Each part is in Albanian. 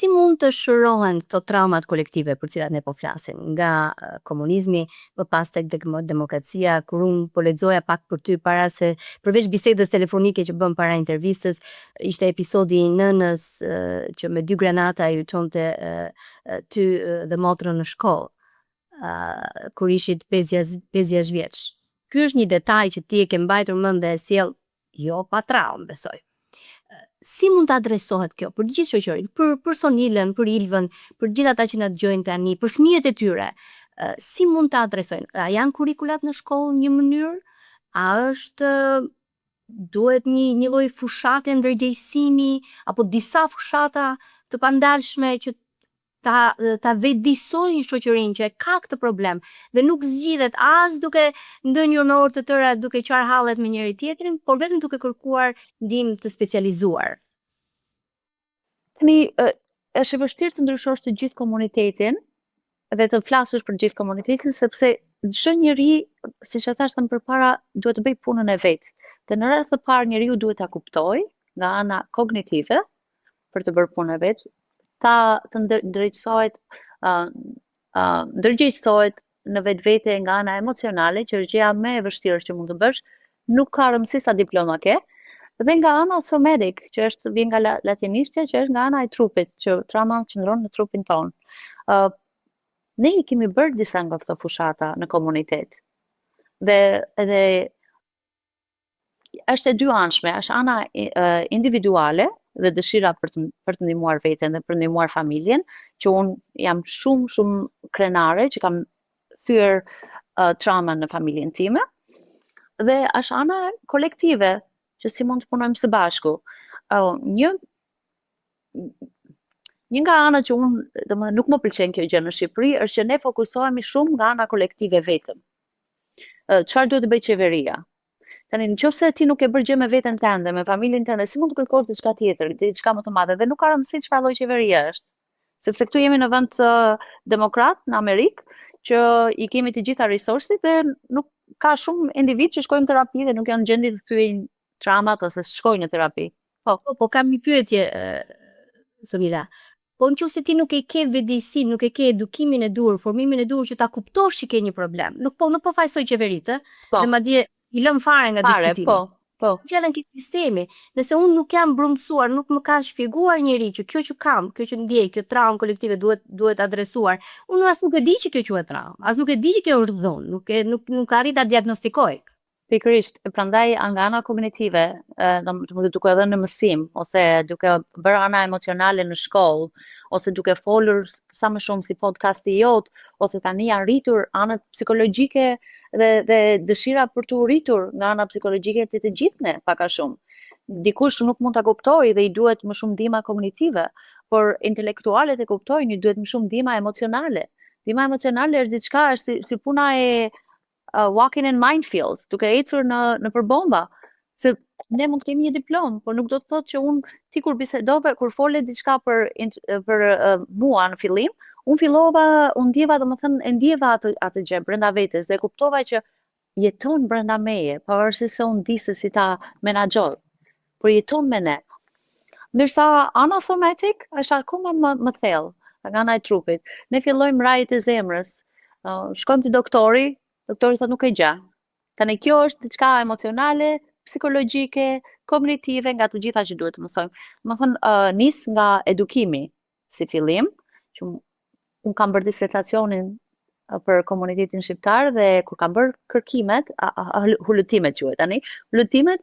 Si mund të shërohen këto traumat kolektive për cilat ne po flasim, nga komunizmi më pas tek demokracia, kur unë po lexoja pak për ty para se përveç bisedës telefonike që bëm para intervistës, ishte episodi i nënës që me 2 granata i çonte ty dhe motrën në shkollë, kur ishit 5-6 vjeç. Ky është një detaj që ti e ke mbajtur mend dhe e sjell jo pa traumë, besoj. Si mund të adresohet kjo për gjithë shoqërinë, për Sonilën, për Ilvën, për gjithë ata që na dëgjojnë tani, për fëmijët e tyre? Si mund të adresojnë? A janë kurrikulat në shkollë një mënyrë? A është duhet një lloj fushate ndërgjegjësimi apo disa fushata të pandalshme që ta vetëdijsojnë shoqërinë që e ka këtë problem dhe nuk zgjidhet as duke ndënjur me orë të tëra duke qarë hallet me njëri tjetrin, por vetëm duke kërkuar ndihmë të specializuar. Tani është e vështirë të ndryshosh të gjithë komunitetin dhe të flasësh për gjithë komunitetin sepse çdo njeri, siç e thash më përpara, duhet të bëj punën e vet. Dhe në radhë të parë njeriu duhet ta kuptojë nga ana kognitive për të bërë punën e vet, të ndërgjegjësohet në vetvete nga ana emocionale, që është gjëja më e vështirë që mund të bësh, nuk ka rëndësi sa diploma ke, dhe nga ana somatic, që është vjen nga latinishtja, që është nga ana e trupit, që trauma qëndron në trupin ton. Ne i kemi bërë disa nga këto fushata në komunitet. Dhe edhe është e dy anshme, është ana individuale dhe dëshira për të ndihmuar veten dhe për të ndihmuar familjen, që unë jam shumë krenare që kam thyer trauma në familjen time, dhe është ana kolektive, që si mund të punojmë së bashku. Një nga ana që unë, domethënë nuk më pëlqen kjo gjë në Shqipëri, është që ne fokusohemi shumë nga ana kolektive vetëm. Çfarë duhet të bëjë qeveria? Tani nëse ti nuk e bërë gjë me veten tënde, me familjen tënde, si mund të kërkosh diçka tjetër, diçka më të madhe, dhe nuk ka rëndësi çfarë lloj qeveria është. Sepse këtu jemi në vend demokrat në Amerikë, që i kemi të gjitha resursit dhe nuk ka shumë individ që shkojnë në terapi dhe nuk janë në gjendje të kthyen traumat ose shkojnë në terapi. Po kam një pyetje, Sonila. Po nëse ti nuk e ke vetëdijsi, nuk e ke edukimin e duhur, formimin e duhur që ta kuptosh që ke një problem, nuk po fajsoj qeveritë, dhe madje i lëm fare nga diskutimi. Po. Fjalën ke sistemi. Nëse unë nuk jam brumsuar, nuk më ka shpjeguar njëri që kjo që kam, kjo që ndjej, kjo traumë kolektive duhet adresuar, unë as nuk e di që kjo quhet traumë, as nuk e di që kjo është dhunë, nuk arrit ta diagnostikoj. Pikërisht, prandaj nga ana kognitive, duke dhënë në mësim, ose duke bërë ana emocionale në shkollë, ose duke folur sa më shumë si podcasti jot, ose tani janë rritur anët psikologjike dhe dëshira për të rritur nga ana psikologjike të gjithë ne, pak a shumë. Dikush nuk mund ta kuptojë dhe i duhet më shumë ndihma kognitive, por intelektualet e kuptojnë, i duhet më shumë ndihma emocionale. Ndihma emocionale është diçka, është si puna e walking in minefields, duke ecur në përbomba. Se ne mund të kemi një diplomë, por nuk do të thotë që ti kur bisedove, kur fole diçka për mua në fillim, unë ndjeva, domethënë e ndjeva atë gjë brenda vetes dhe kuptova që jeton brenda meje, pavarësisht se unë di se si ta menaxhoj, por jeton me ne. Ndërsa ana somatic është akoma më thellë, nga ana e trupit. Ne fillojmë rrajt e zemrës, shkojmë te doktori thotë nuk e gja. Tani kjo është diçka emocionale, psikologjike, kognitive, nga të gjitha që duhet të mësojmë. Domethënë nis nga edukimi si fillim, që unë kam bërë disertacionin për komunitetin shqiptar dhe kur kam bërë kërkimet, hulutimet quhet tani, hulutimet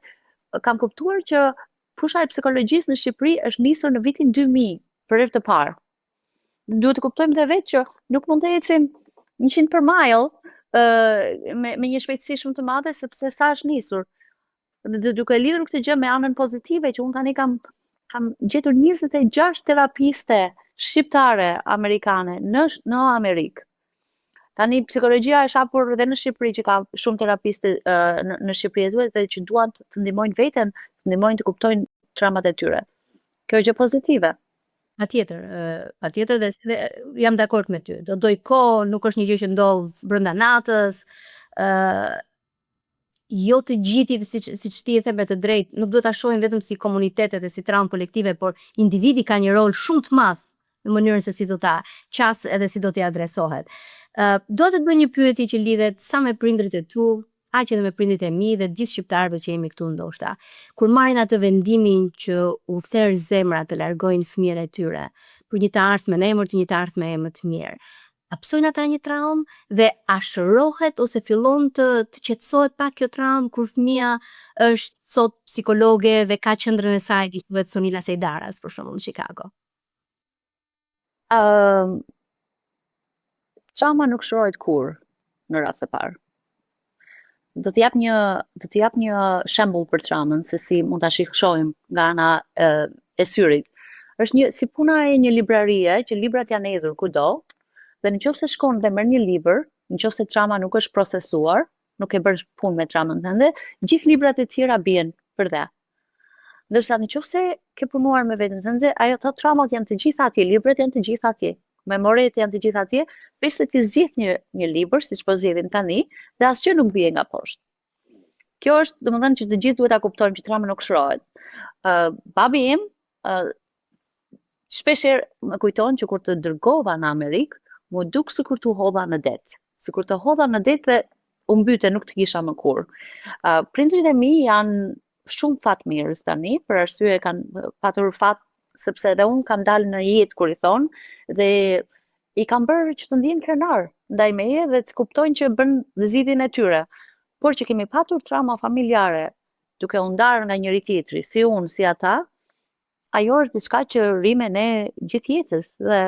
kam kuptuar që fusha e psikologjisë në Shqipëri është nisur në vitin 2000 për herë të parë. Duhet të kuptojmë dhe vetë që nuk mund të ecim 100 per mile me një shpejtësi shumë të madhe sepse sa është nisur. Dhe duke lidhur këtë gjë me anën pozitive, që unë tani kam gjetur 26 terapiste shqiptare amerikane në Amerikë. Tani psikologjia është hapur edhe në Shqipëri, që ka shumë terapiste në Shqipëri dhe që duan të ndihmojnë veten, të ndihmojnë të kuptojnë traumat e tyre. Kjo është gjë pozitive. Patjetër dhe jam dakord me ty. Do doj kohë, nuk është një gjë që ndodh brenda natës. Jo të gjithë, siç ti e the me të drejtë, nuk duhet ta shohim vetëm si komunitetet e si traumë kolektive, por individi ka një rol shumë të madh në mënyrën se si do ta qas edhe si do t'i adresohet. Do të të bëj një pyetje që lidhet sa me prindrit e tu, aq edhe me prindrit e mi dhe gjithë shqiptarëve që jemi këtu ndoshta. Kur marrin atë vendimin që u therr zemra të largojnë fëmijën e tyre për një të ardhmë në emër të një të ardhme më të mirë. A psojnë ata një traumë dhe a shërohet ose fillon të qetësohet pak kjo traumë kur fëmia është sot psikologe dhe ka qendrën e saj që quhet Sonila Sejdaras për shembull në Chicago? Trauma nuk shërohet kur në rast të parë. Do të jap një shembull për traumën se si mund ta shohim nga ana e syrit. Është si puna e një librarie që librat janë hedhur kudo, dhe nëse shkon dhe merr një libër, nëse trauma nuk është procesuar, nuk e bërë punë me traumën tënde, gjithë librat e tjera bien për dhe. Ndërsa nëse ke punuar me veten tënde, ato traumat janë të gjitha atje, librat janë të gjitha atje, memoret janë të gjitha atje, veç se ti zgjidh një libër, siç po zgjedhim tani, dhe asgjë nuk bie nga poshtë. Kjo është, domethënë që të gjithë duhet ta kuptojmë që trauma nuk shërohet. Babi im shpeshherë më kujton që kur të dërgova në Amerikë, më duk sikur të hodha në det. Sikur të hodha në det dhe u mbyte, nuk të kisha më kur. Prindrit e mi janë shumë fatmirës tani, për arsye kanë patur fat sepse edhe unë kam dalë në jetë kur i thonë, dhe i kam bërë që të ndjen krenar ndaj meje dhe të kuptojnë që bën zgjidhjen e tyre. Por që kemi patur trauma familjare, duke u ndarë nga njëri tjetri, si unë, si ata, ajo është diçka që rime ne gjithë jetës dhe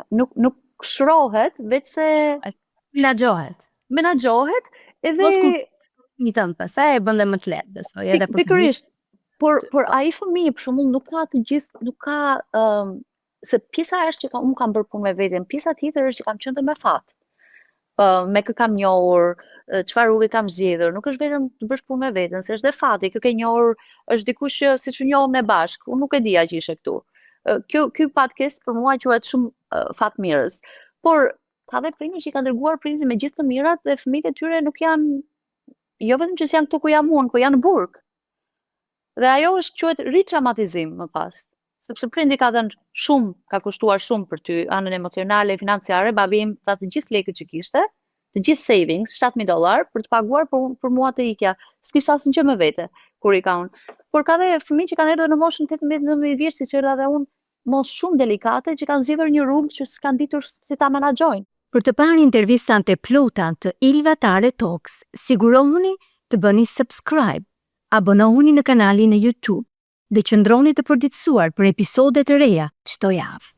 nuk shrohet, veç se menaxhohet edhe mos një tënd pastaj e bën dhe më të lehtë, besoj, edhe për pikërisht. Por ai fëmijë për shembull nuk ka të gjithë, nuk ka se pjesa është që unë kam bërë punë me veten, pjesa tjetër është që kam qenë dhe me fat. Me kë kam njohur, çfarë rrugë kam zgjedhur, nuk është vetëm të bësh punë me veten, se është dhe fati, kë ke njohur është dikush që siç u njohëm ne bashk, unë nuk e dija që ishe këtu. Ky podcast për mua quhet shumë fatmirës. Por ka dhe prindër që i kanë dërguar prindin me gjithë të mirat dhe fëmijët e tyre nuk janë, jo vetëm që janë këtu ku jam unë, po janë në burg. Dhe ajo është quhet ritraumatizim më pas. Sepse prindi ka dhënë shumë, ka kushtuar shumë për ty, anën emocionale, financiare, babi im tha të gjithë lekët që kishte, të gjithë savings, $7,000 për të paguar për mua të ikja. S'kishte asnjë me vete kur i ka unë. Por ka dhe fëmijë që kanë ardhur në moshën 18-19 vjeç, siç erdha dhe unë, moshë shumë delikate që kanë zgjedhur një rrugë që s'kan ditur si ta menaxhojnë. Për të parë intervistat e plota të Ilva Tare Talks, sigurohuni të bëni subscribe, abonohuni në kanalin e YouTube dhe qëndroni të përditësuar për episode të reja çdo javë.